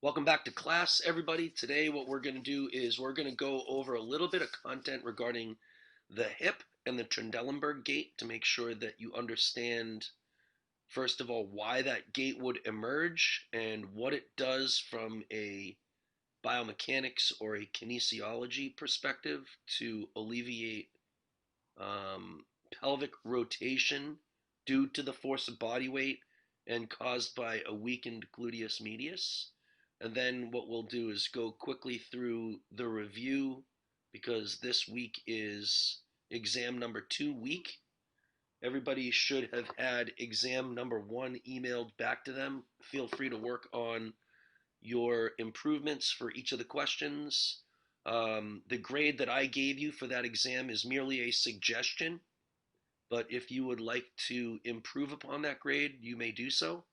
Welcome back to class, everybody. Today, what we're going to do is we're going to go over a little bit of content regarding the hip and the Trendelenburg gait to make sure that you understand, first of all, why that gait would emerge and what it does from a biomechanics or a kinesiology perspective to alleviate um, pelvic rotation due to the force of body weight and caused by a weakened gluteus medius. And then what we'll do is go quickly through the review because this week is exam number 2 week. Everybody should have had exam number 1 emailed back to them. Feel free to work on your improvements for each of the questions. The grade that I gave you for that exam is merely a suggestion, but if you would like to improve upon that grade, you may do so.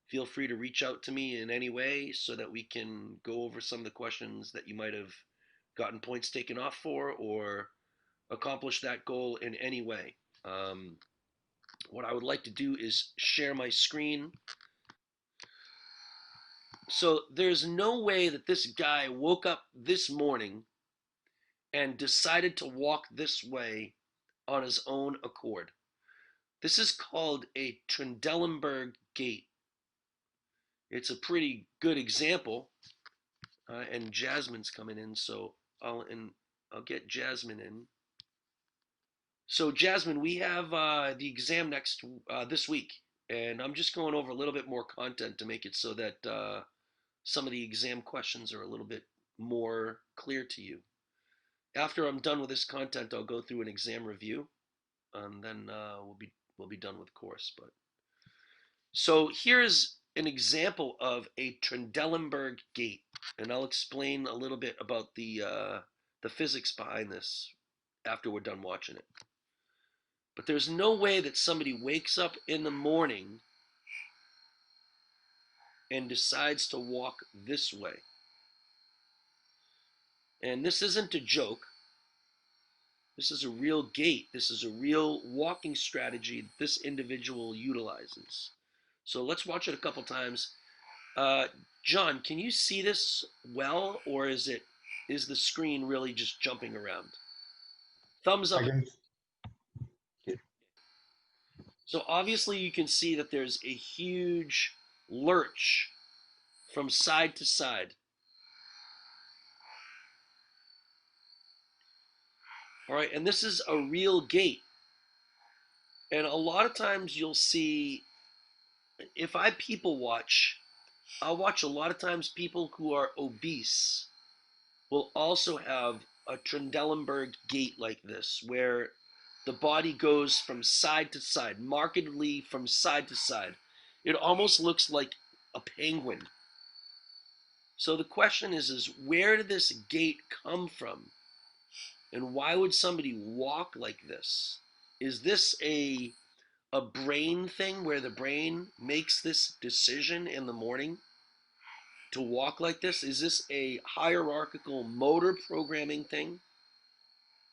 Feel free to reach out to me in any way so that we can go over some of the questions that you might have gotten points taken off for or accomplish that goal in any way. What I would like to do is share my screen. So there's no way that this guy woke up this morning and decided to walk this way on his own accord. This is called a Trendelenburg Gate. It's a pretty good example, and Jasmine's coming in, so I'll get Jasmine in. So Jasmine, we have the exam this week, and I'm just going over a little bit more content to make it so that some of the exam questions are a little bit more clear to you. After I'm done with this content, I'll go through an exam review, and then we'll be done with the course. But so here's an example of a Trendelenburg gait, and I'll explain a little bit about the physics behind this after we're done watching it. But there's no way that somebody wakes up in the morning and decides to walk this way. And this isn't a joke. This is a real gait. This is a real walking strategy that this individual utilizes. So let's watch it a couple times. John, can you see this well, or is the screen really just jumping around? Thumbs up. I can. So obviously you can see that there's a huge lurch from side to side. All right, and this is a real gait. And a lot of times you'll see, if I people watch, I'll watch a lot of times people who are obese will also have a Trendelenburg gait like this, where the body goes from side to side, markedly from side to side. It almost looks like a penguin. So the question is where did this gait come from? And why would somebody walk like this? Is this a brain thing where the brain makes this decision in the morning to walk like this? Is this a hierarchical motor programming thing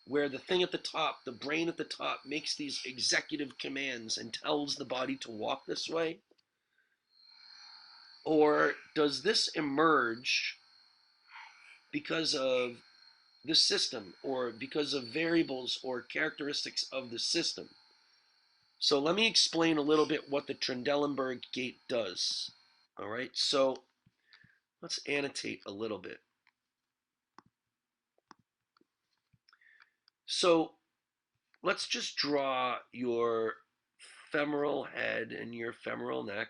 where the thing at the top, the brain at the top, makes these executive commands and tells the body to walk this way? Or does this emerge because of the system or because of variables or characteristics of the system? So let me explain a little bit what the Trendelenburg gait does. All right, so let's annotate a little bit. So let's just draw your femoral head and your femoral neck.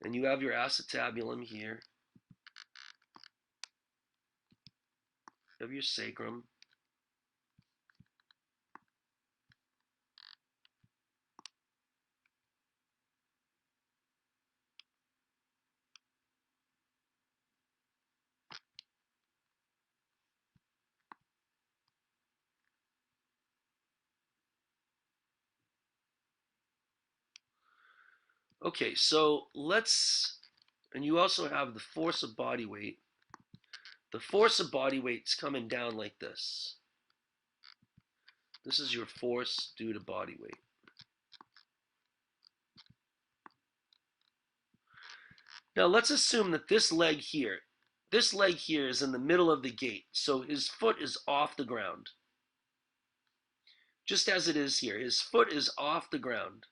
And you have your acetabulum here. You have your sacrum. Okay, so and you also have the force of body weight. The force of body weight's coming down like this. This is your force due to body weight. Now let's assume that this leg here is in the middle of the gait, so his foot is off the ground. Just as it is here, his foot is off the ground.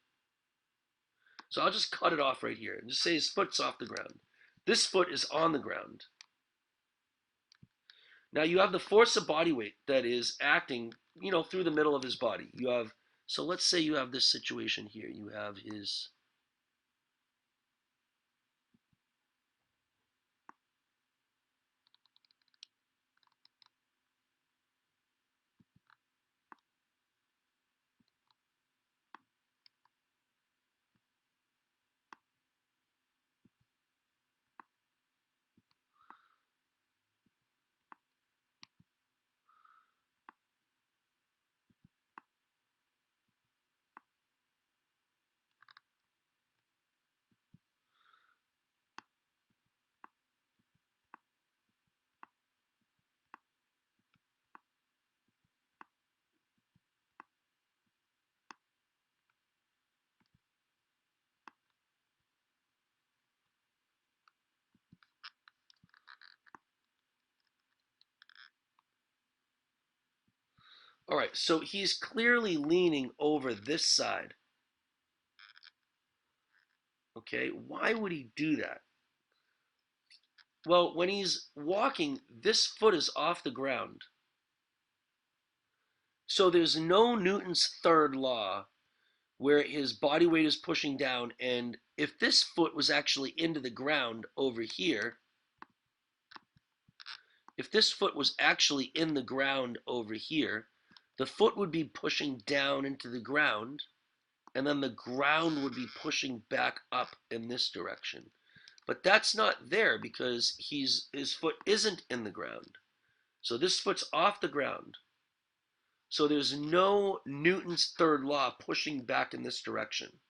So I'll just cut it off right here and just say his foot's off the ground. This foot is on the ground. Now you have the force of body weight that is acting, through the middle of his body. So let's say you have this situation here. You have his All right, so he's clearly leaning over this side. Okay, why would he do that? Well, when he's walking, this foot is off the ground. So there's no Newton's third law where his body weight is pushing down. And if this foot was actually into the ground over here, if this foot was actually in the ground over here, the foot would be pushing down into the ground, and then the ground would be pushing back up in this direction. But that's not there because his foot isn't in the ground. So this foot's off the ground. So there's no Newton's third law pushing back in this direction.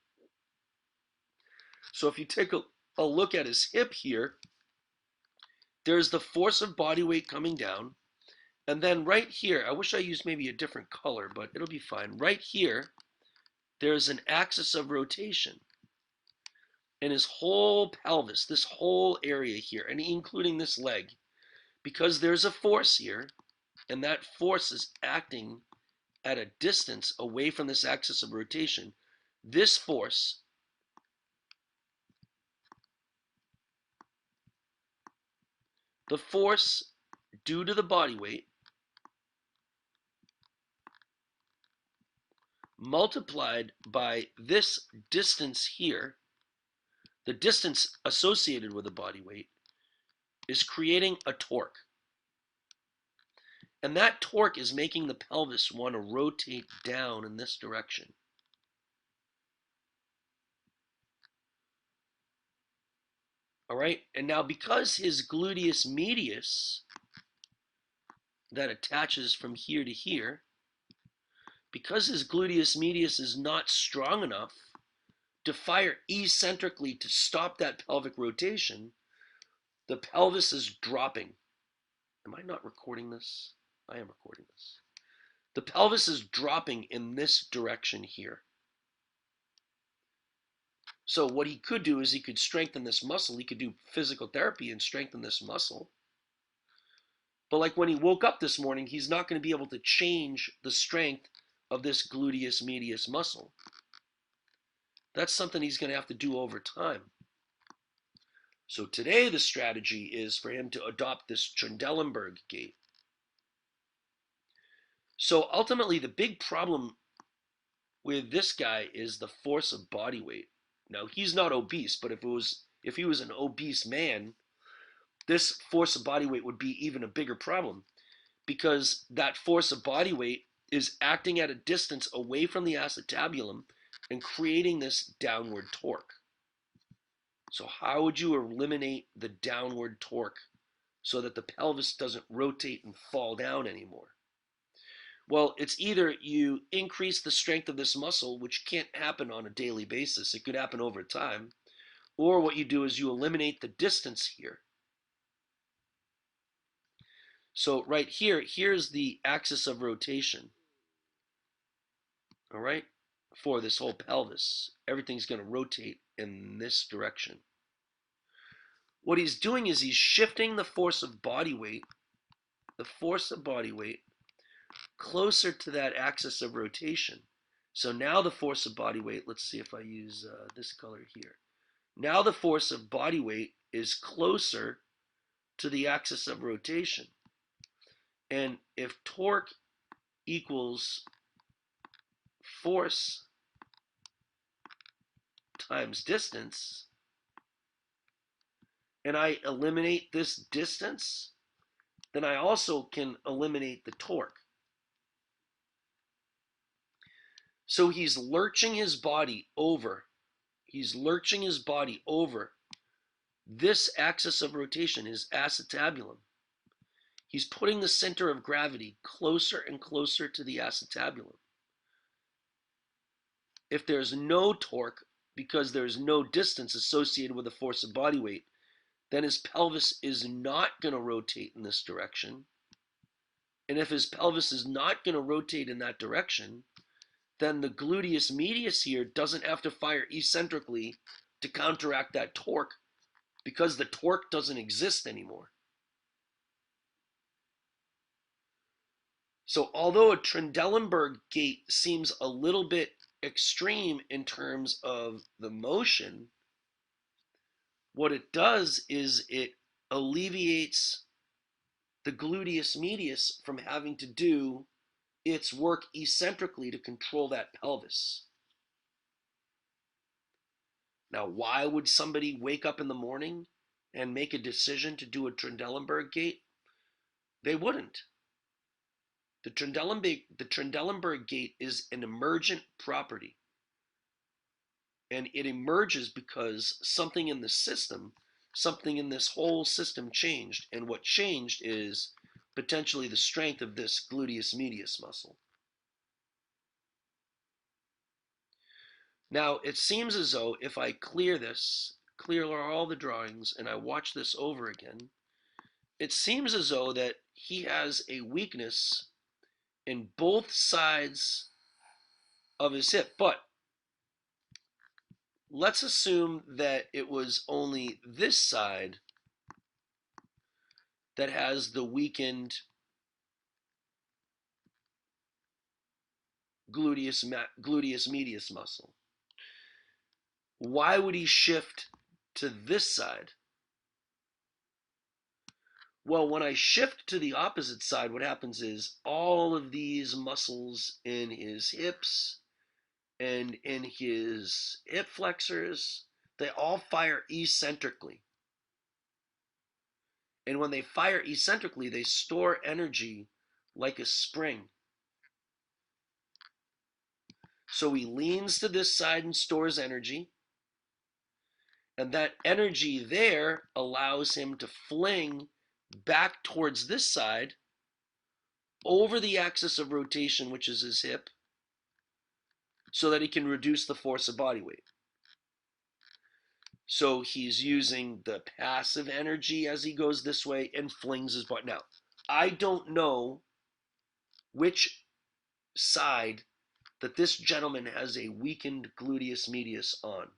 So if you take a look at his hip here, there's the force of body weight coming down. And then right here, I wish I used maybe a different color, but it'll be fine. Right here, there's an axis of rotation. And his whole pelvis, this whole area here, and including this leg, because there's a force here, and that force is acting at a distance away from this axis of rotation, this force the force due to the body weight multiplied by this distance here, the distance associated with the body weight, is creating a torque. And that torque is making the pelvis want to rotate down in this direction. All right, and now because his gluteus medius that attaches from here to here, because his gluteus medius is not strong enough to fire eccentrically to stop that pelvic rotation, the pelvis is dropping. Am I not recording this? I am recording this. The pelvis is dropping in this direction here. So what he could do is he could strengthen this muscle. He could do physical therapy and strengthen this muscle. But like when he woke up this morning, he's not going to be able to change the strength of this gluteus medius muscle. That's something he's going to have to do over time. So today the strategy is for him to adopt this Trendelenburg Gait. So ultimately the big problem with this guy is the force of body weight. Now he's not obese, but if he was an obese man, this force of body weight would be even a bigger problem, because that force of body weight is acting at a distance away from the acetabulum and creating this downward torque. So how would you eliminate the downward torque so that the pelvis doesn't rotate and fall down anymore? Well, it's either you increase the strength of this muscle, which can't happen on a daily basis. It could happen over time. Or what you do is you eliminate the distance here. So right here, here's the axis of rotation. All right? For this whole pelvis. Everything's going to rotate in this direction. what he's doing is he's shifting the force of body weight, closer to that axis of rotation. So now the force of body weight, let's see if I use this color here. Now the force of body weight is closer to the axis of rotation. And if torque equals force times distance, and I eliminate this distance, then I also can eliminate the torque. So he's lurching his body over. He's lurching his body over this axis of rotation, his acetabulum. He's putting the center of gravity closer and closer to the acetabulum. If there's no torque, because there's no distance associated with the force of body weight, then his pelvis is not going to rotate in this direction. And if his pelvis is not going to rotate in that direction, then the gluteus medius here doesn't have to fire eccentrically to counteract that torque, because the torque doesn't exist anymore. So although a Trendelenburg gait seems a little bit extreme in terms of the motion, what it does is it alleviates the gluteus medius from having to do its work eccentrically to control that pelvis. Now, why would somebody wake up in the morning and make a decision to do a Trendelenburg gait? They wouldn't. The Trendelenburg gait is an emergent property. And it emerges because something in the system, something in this whole system changed. And what changed is potentially the strength of this gluteus medius muscle. Now, it seems as though if I clear all the drawings, and I watch this over again, it seems as though that he has a weakness in both sides of his hip. But let's assume that it was only this side that has the weakened gluteus medius muscle. Why would he shift to this side? Well, when I shift to the opposite side, what happens is all of these muscles in his hips and in his hip flexors, they all fire eccentrically. And when they fire eccentrically, they store energy like a spring. So he leans to this side and stores energy. And that energy there allows him to fling back towards this side over the axis of rotation, which is his hip, so that he can reduce the force of body weight. So he's using the passive energy as he goes this way and flings his body. Now, I don't know which side that this gentleman has a weakened gluteus medius on.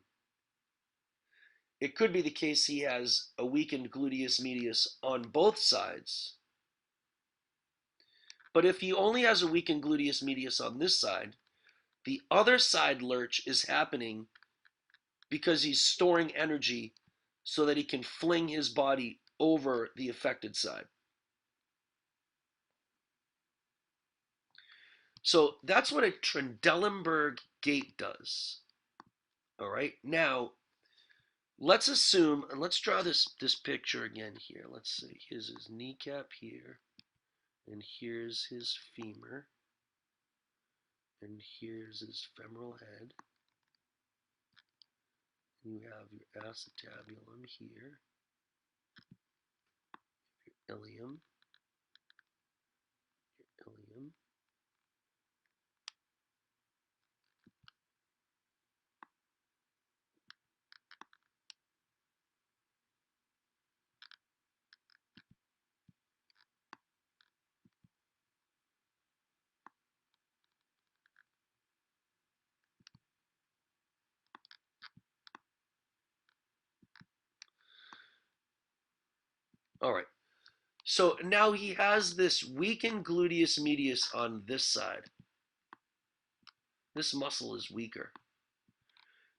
It could be the case he has a weakened gluteus medius on both sides. But if he only has a weakened gluteus medius on this side, the other side lurch is happening because he's storing energy so that he can fling his body over the affected side. So that's what a Trendelenburg gait does. All right. Now, let's assume, and let's draw this picture again here. Let's see. Here's his kneecap here, and here's his femur, and here's his femoral head. You have your acetabulum here, your ilium, All right. So now he has this weakened gluteus medius on this side. This muscle is weaker.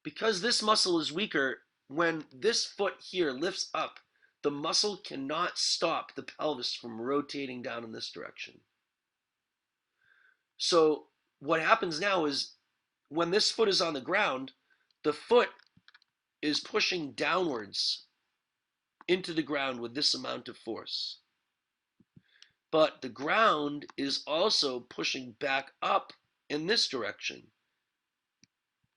Because this muscle is weaker, when this foot here lifts up, the muscle cannot stop the pelvis from rotating down in this direction. So what happens now is when this foot is on the ground, the foot is pushing downwards into the ground with this amount of force. But the ground is also pushing back up in this direction.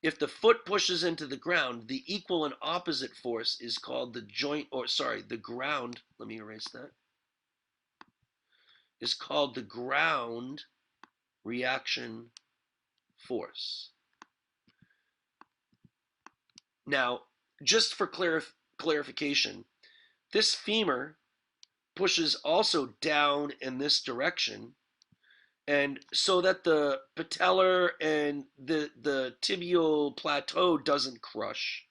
If the foot pushes into the ground, the equal and opposite force is called the the ground, let me erase that, is called the ground reaction force. Now, just for clarification, this femur pushes also down in this direction, and so that the patellar and the tibial plateau doesn't crush,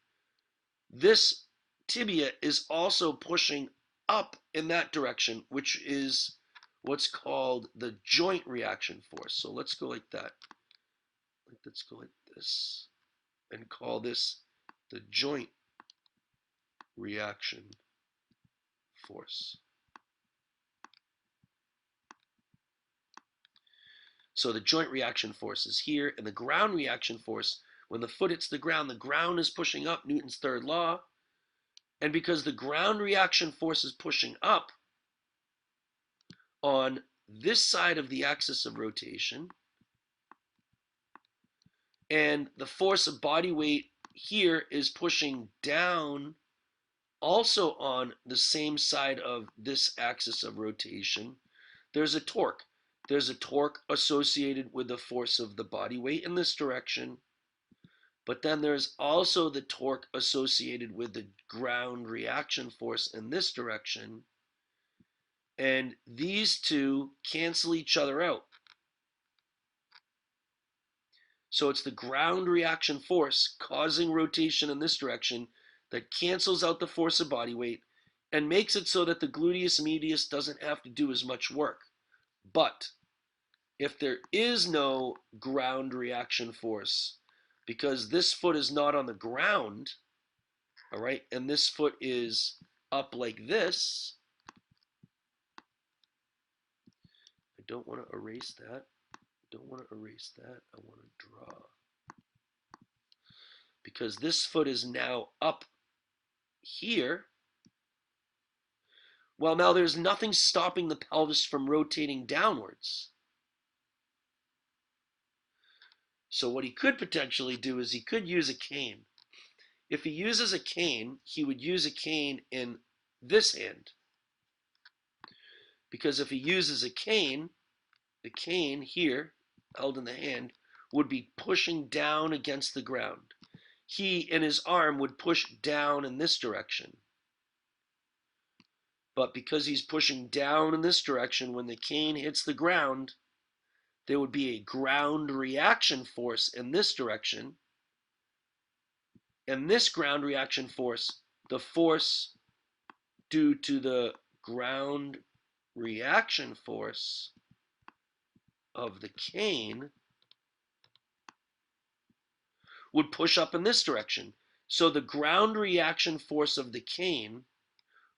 this tibia is also pushing up in that direction, which is what's called the joint reaction force. So let's go like that. Let's go like this and call this the joint reaction force. So the joint reaction force is here, and the ground reaction force, when the foot hits the ground is pushing up, Newton's third law. And because the ground reaction force is pushing up on this side of the axis of rotation, and the force of body weight here is pushing down also on the same side of this axis of rotation, there's a torque. There's a torque associated with the force of the body weight in this direction, but then there's also the torque associated with the ground reaction force in this direction, and these two cancel each other out. So it's the ground reaction force causing rotation in this direction that cancels out the force of body weight and makes it so that the gluteus medius doesn't have to do as much work. But if there is no ground reaction force, because this foot is not on the ground, all right, and this foot is up like this, I don't want to erase that. I want to draw. Because this foot is now up here. Well, now there's nothing stopping the pelvis from rotating downwards. So what he could potentially do is he could use a cane. If he uses a cane, he would use a cane in this hand. Because if he uses a cane, the cane here, held in the hand, would be pushing down against the ground. He, in his arm, would push down in this direction. But because he's pushing down in this direction, when the cane hits the ground, there would be a ground reaction force in this direction. And this ground reaction force, the force due to the ground reaction force of the cane, would push up in this direction. So the ground reaction force of the cane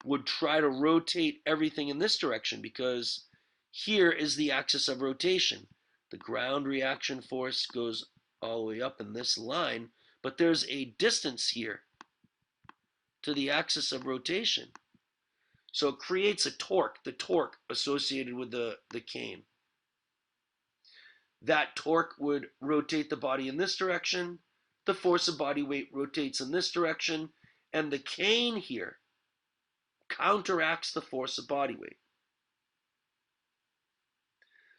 would try to rotate everything in this direction, because here is the axis of rotation. The ground reaction force goes all the way up in this line, but there's a distance here to the axis of rotation. So it creates a torque, the torque associated with the cane. That torque would rotate the body in this direction. The force of body weight rotates in this direction, and the cane here counteracts the force of body weight.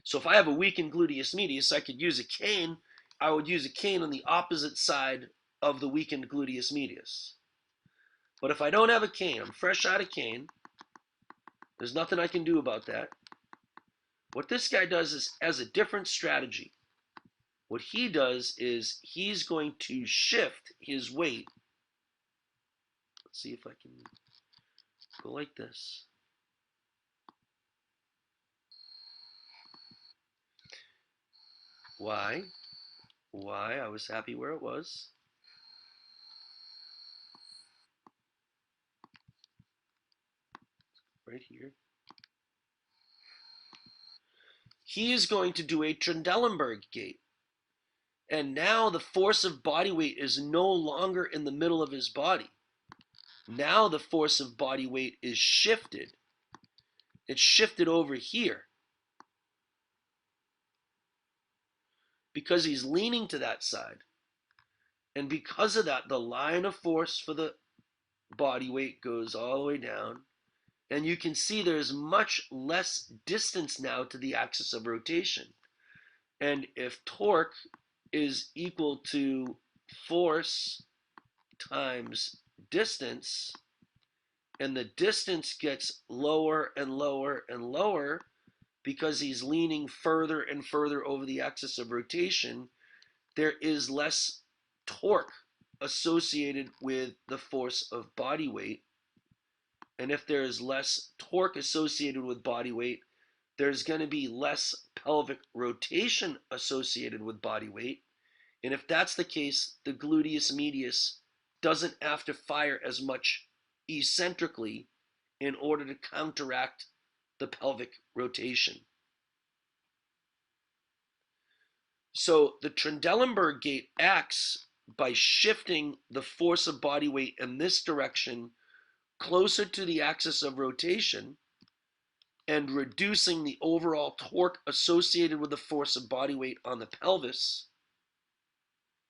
So if I have a weakened gluteus medius, I could use a cane. I would use a cane on the opposite side of the weakened gluteus medius. But if I don't have a cane, I'm fresh out of cane, there's nothing I can do about that. What this guy does is has a different strategy. What he does is he's going to shift his weight. Let's see if I can go like this. Why? Why? I was happy where it was. Right here. He is going to do a Trendelenburg Gait. And now the force of body weight is no longer in the middle of his body. Now the force of body weight is shifted. It's shifted over here. Because he's leaning to that side. And because of that, the line of force for the body weight goes all the way down. And you can see there's much less distance now to the axis of rotation. And if torque is equal to force times distance, and the distance gets lower and lower and lower because he's leaning further and further over the axis of rotation, there is less torque associated with the force of body weight. And if there is less torque associated with body weight, there's going to be less pelvic rotation associated with body weight. And if that's the case, the gluteus medius doesn't have to fire as much eccentrically in order to counteract the pelvic rotation. So the Trendelenburg Gait acts by shifting the force of body weight in this direction closer to the axis of rotation and reducing the overall torque associated with the force of body weight on the pelvis.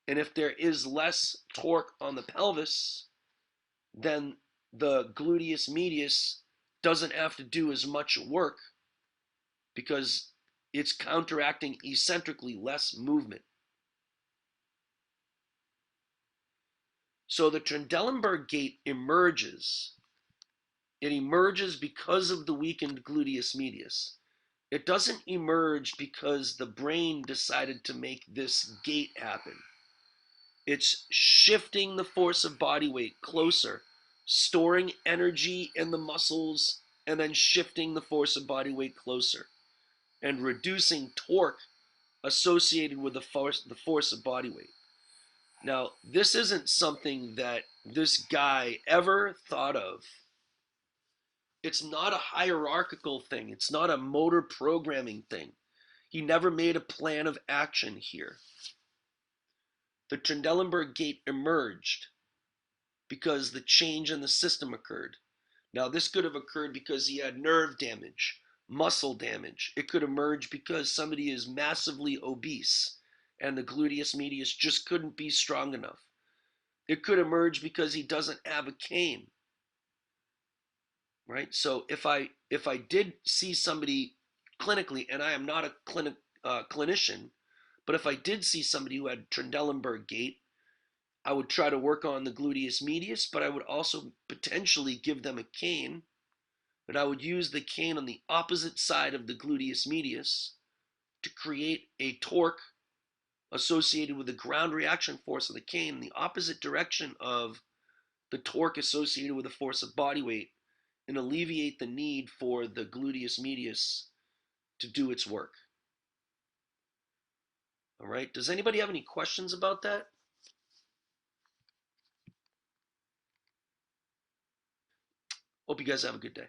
And if there is less torque on the pelvis, then the gluteus medius doesn't have to do as much work because it's counteracting eccentrically less movement. So the Trendelenburg Gait emerges. It emerges because of the weakened gluteus medius. It doesn't emerge because the brain decided to make this gait happen. It's shifting the force of body weight closer, storing energy in the muscles, and then shifting the force of body weight closer, and reducing torque associated with the force of body weight. Now, this isn't something that this guy ever thought of. It's not a hierarchical thing. It's not a motor programming thing. He never made a plan of action here. The Trendelenburg Gait emerged because the change in the system occurred. Now, this could have occurred because he had nerve damage, muscle damage. It could emerge because somebody is massively obese and the gluteus medius just couldn't be strong enough. It could emerge because he doesn't have a cane, right? So if I did see somebody clinically, and I am not a clinician, but if I did see somebody who had Trendelenburg Gait, I would try to work on the gluteus medius, but I would also potentially give them a cane, and I would use the cane on the opposite side of the gluteus medius to create a torque associated with the ground reaction force of the cane in the opposite direction of the torque associated with the force of body weight and alleviate the need for the gluteus medius to do its work. All right, does anybody have any questions about that? Hope you guys have a good day.